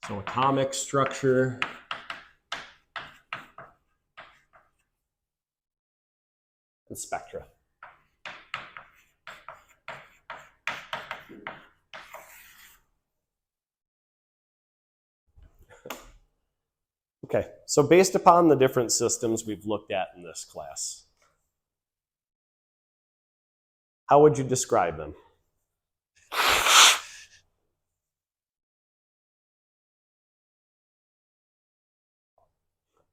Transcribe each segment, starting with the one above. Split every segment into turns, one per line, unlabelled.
So atomic structure and spectra. Okay, so based upon the different systems we've looked at in this class, how would you describe them?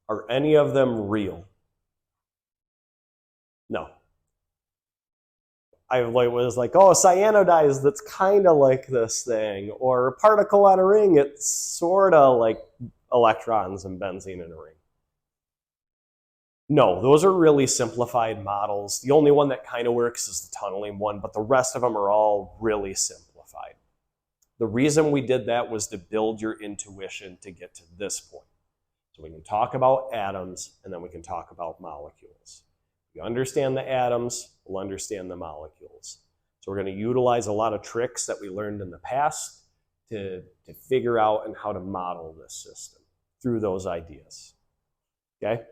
Are any of them real? No. I was like, oh, cyanidized, that's kind of like this thing. Or a particle on a ring, it's sort of like electrons and benzene in a ring. No, those are really simplified models. The only one that kind of works is the tunneling one, but the rest of them are all really simplified. The reason we did that was to build your intuition to get to this point. So we can talk about atoms, and then we can talk about molecules. If you understand the atoms, we'll understand the molecules. So we're going to utilize a lot of tricks that we learned in the past to figure out and how to model this system through those ideas. Okay?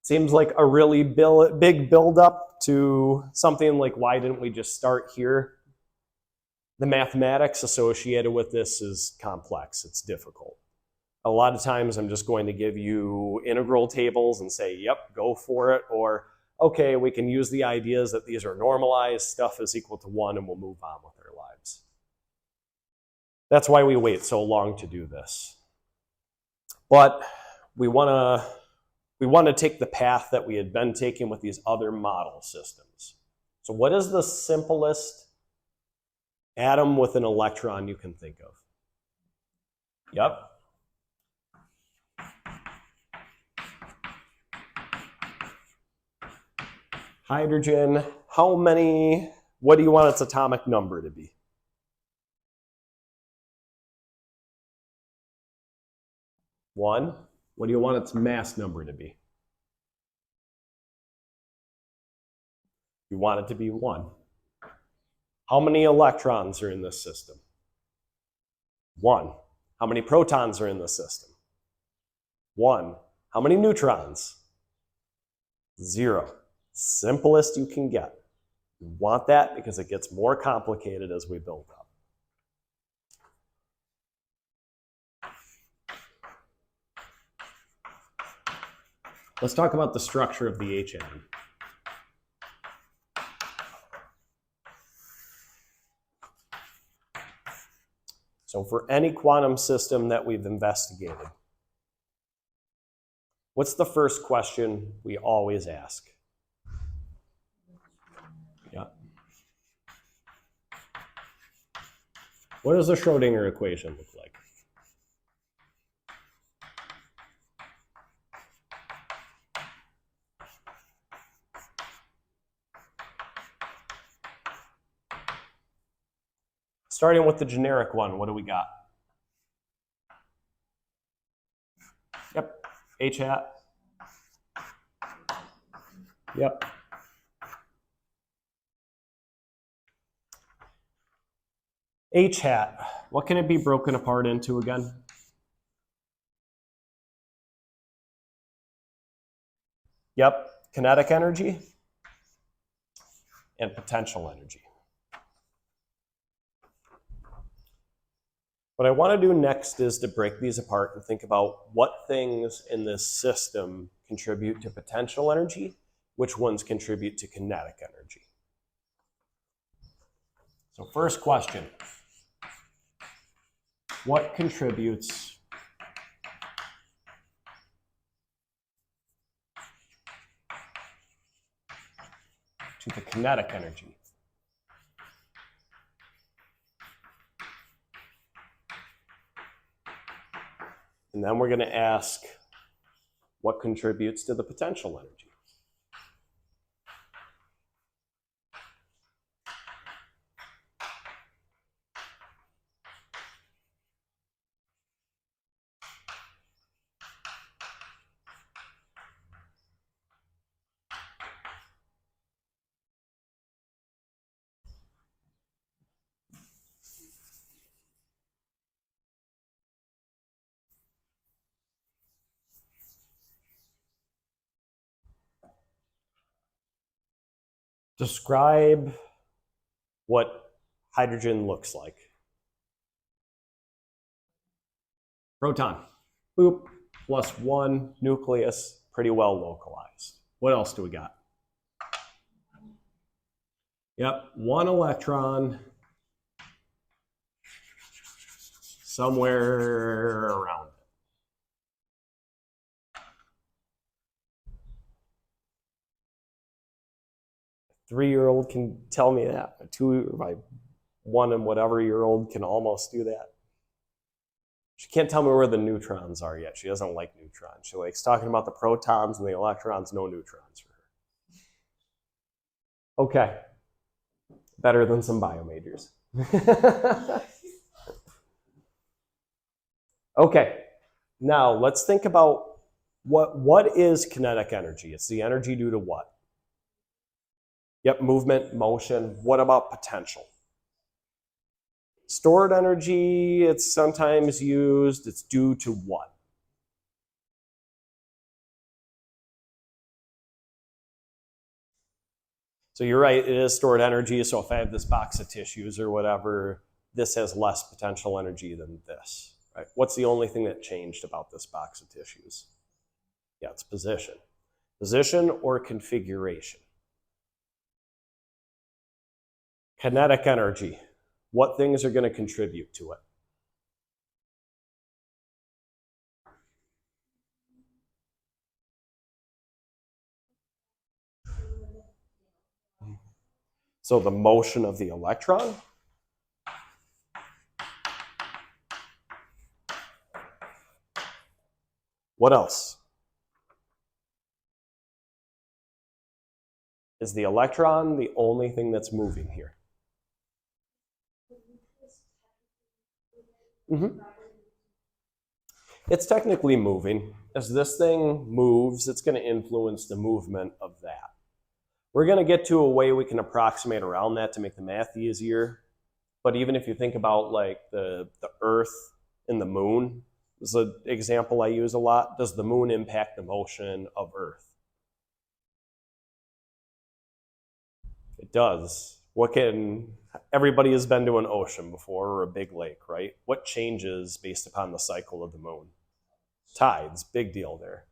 Seems like a really big build-up to something like, why didn't we just start here? The mathematics associated with this is complex. It's difficult. A lot of times I'm just going to give you integral tables and say, yep, go for it. Or, okay, we can use the ideas that these are normalized, stuff is equal to 1, and we'll move on with our lives. That's why we wait so long to do this. But we want to take the path that we had been taking with these other model systems. So what is the simplest atom with an electron you can think of? Yep. Hydrogen. How many, what do you want its atomic number to be? 1. What do you want its mass number to be? You want it to be 1. How many electrons are in this system? 1. How many protons are in the system? 1. How many neutrons? 0. Simplest you can get. You want that because it gets more complicated as we build up. Let's talk about the structure of the H atom. So for any quantum system that we've investigated, what's the first question we always ask? Yeah. What does the Schrodinger equation look like? Starting with the generic one, what do we got? Yep, H hat. Yep. H hat, what can it be broken apart into again? Yep, kinetic energy and potential energy. What I want to do next is to break these apart and think about what things in this system contribute to potential energy, which ones contribute to kinetic energy. So first question, what contributes to the kinetic energy? And then we're going to ask, what contributes to the potential energy? Describe what hydrogen looks like. Proton. Boop. +1 nucleus. Pretty well localized. What else do we got? Yep, 1 electron somewhere around it. A 3-year-old can tell me that. My 1 and whatever year old can almost do that. She can't tell me where the neutrons are yet. She doesn't like neutrons. She likes talking about the protons and the electrons, no neutrons for her. Okay. Better than some bio majors. Okay. Now let's think about what is kinetic energy? It's the energy due to what? Yep, movement, motion. What about potential? Stored energy, it's sometimes used, it's due to what? So you're right, it is stored energy, so if I have this box of tissues or whatever, this has less potential energy than this, right? What's the only thing that changed about this box of tissues? Yeah, it's position. Position or configuration. Kinetic energy. What things are going to contribute to it? So the motion of the electron. What else? Is the electron the only thing that's moving here? Mm-hmm. It's technically moving. As this thing moves, it's going to influence the movement of that. We're going to get to a way we can approximate around that to make the math easier. But even if you think about like the Earth and the moon, this is an example I use a lot. Does the moon impact the motion of Earth? It does. Everybody has been to an ocean before or a big lake, right? What changes based upon the cycle of the moon? Tides, big deal there.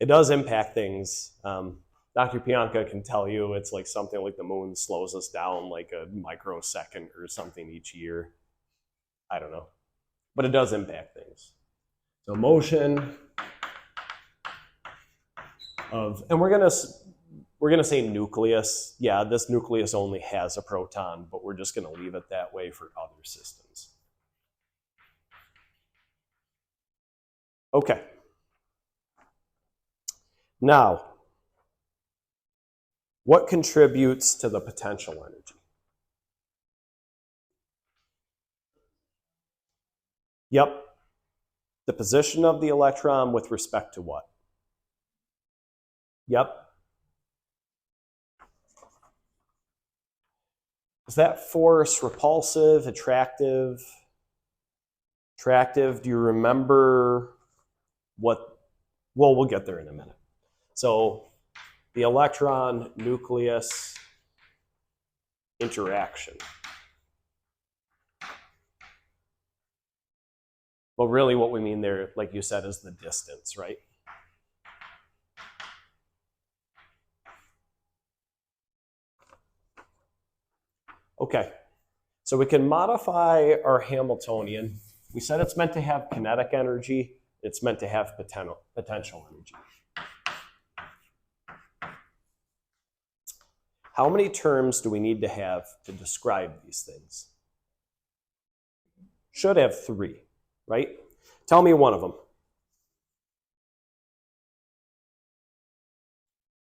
It does impact things. Dr. Pianka can tell you it's like something like the moon slows us down like a microsecond or something each year. I don't know. But it does impact things. So motion and we're gonna say nucleus. Yeah, this nucleus only has a proton, but we're just gonna leave it that way for other systems. Okay. Now, what contributes to the potential energy? Yep. The position of the electron with respect to what? Yep. Is that force repulsive, attractive? Attractive, do you remember what? Well, we'll get there in a minute. So the electron nucleus interaction. Well, really what we mean there, like you said, is the distance, right? Okay, so we can modify our Hamiltonian. We said it's meant to have kinetic energy. It's meant to have potential energy. How many terms do we need to have to describe these things? Should have 3, right? Tell me one of them.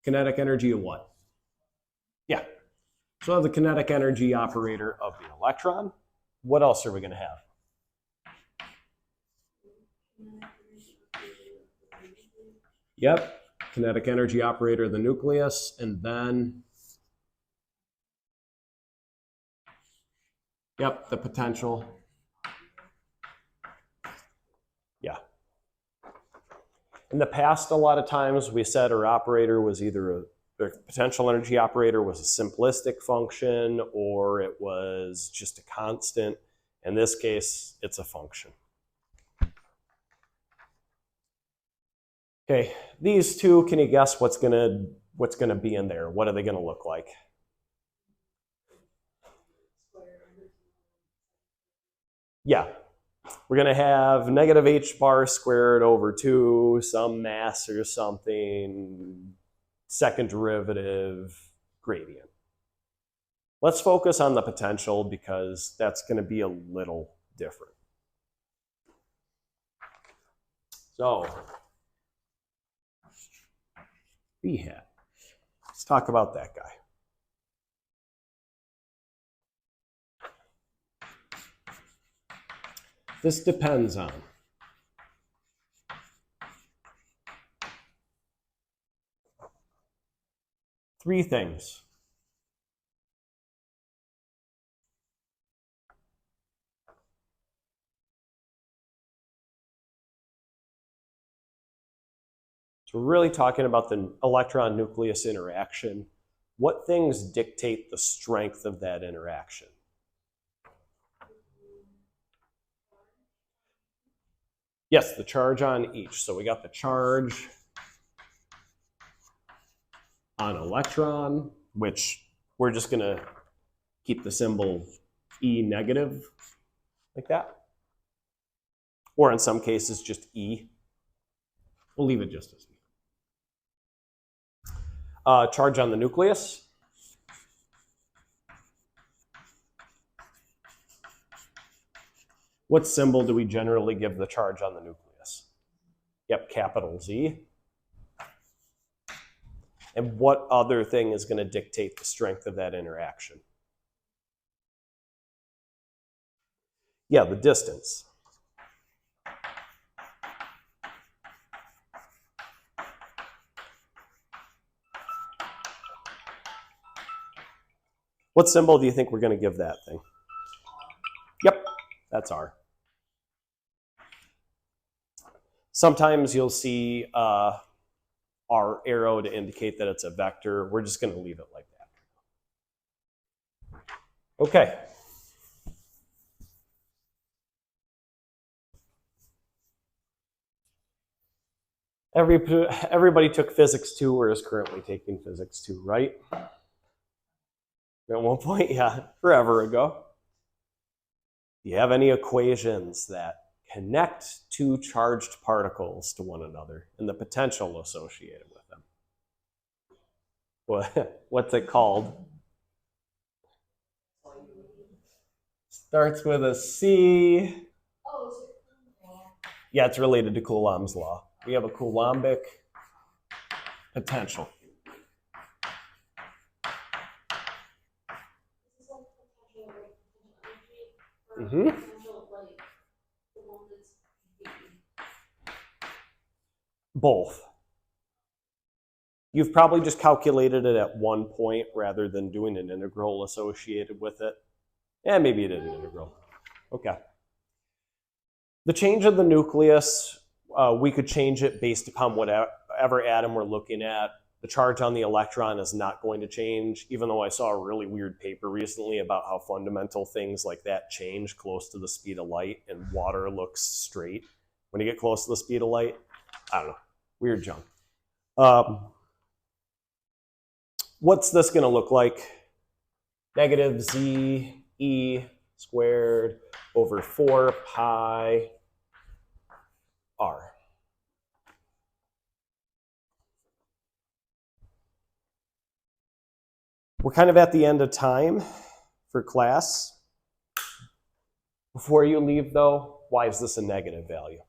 Kinetic energy of what? Yeah. So the kinetic energy operator of the electron. What else are we going to have? Yep. Kinetic energy operator of the nucleus. And then, yep, the potential. Yeah. In the past, a lot of times we said our operator was either the potential energy operator was a simplistic function or it was just a constant. In this case, it's a function. Okay, these two, can you guess what's gonna be in there? What are they gonna look like? Yeah, we're gonna have negative h bar squared over 2, some mass or something, second derivative, gradient. Let's focus on the potential because that's gonna be a little different. So, B hat. Let's talk about that guy. This depends on three things. So we're really talking about the electron-nucleus interaction. What things dictate the strength of that interaction? Yes, the charge on each. So we got the charge on electron, which we're just going to keep the symbol E negative, like that. Or in some cases, just E. We'll leave it just as E. Charge on the nucleus. What symbol do we generally give the charge on the nucleus? Yep, capital Z. And what other thing is going to dictate the strength of that interaction? Yeah, the distance. What symbol do you think we're going to give that thing? Yep, that's R. Sometimes you'll see R arrow to indicate that it's a vector. We're just going to leave it like that. Okay. Everybody took physics 2 or is currently taking physics 2, right? At one point, yeah, forever ago. Do you have any equations that connect two charged particles to one another and the potential associated with them? What's it called? Starts with a C. Yeah, it's related to Coulomb's law. We have a Coulombic potential. Mm-hmm. Both. You've probably just calculated it at one point rather than doing an integral associated with it. And maybe you did an integral. Okay. The change of the nucleus, we could change it based upon whatever atom we're looking at. The charge on the electron is not going to change, even though I saw a really weird paper recently about how fundamental things like that change close to the speed of light, and water looks straight when you get close to the speed of light. I don't know. Weird junk. What's this going to look like? Negative Z E squared over 4 pi R. We're kind of at the end of time for class. Before you leave, though, why is this a negative value?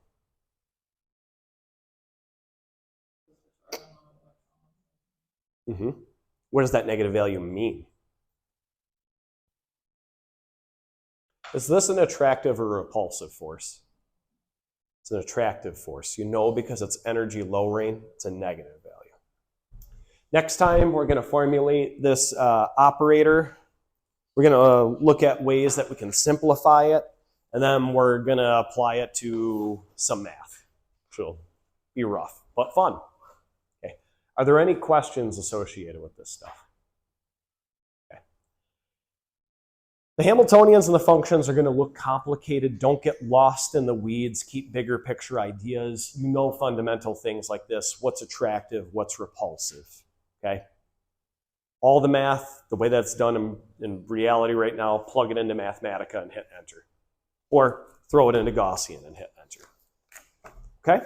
Mm-hmm. What does that negative value mean? Is this an attractive or repulsive force? It's an attractive force. You know, because it's energy lowering, it's a negative value. Next time, we're going to formulate this operator. We're going to look at ways that we can simplify it, and then we're going to apply it to some math, which will be rough, but fun. Okay. Are there any questions associated with this stuff? Okay. The Hamiltonians and the functions are going to look complicated. Don't get lost in the weeds. Keep bigger picture ideas. You know fundamental things like this. What's attractive? What's repulsive? Okay? All the math, the way that's done in reality right now, plug it into Mathematica and hit enter. Or throw it into Gaussian and hit enter. Okay?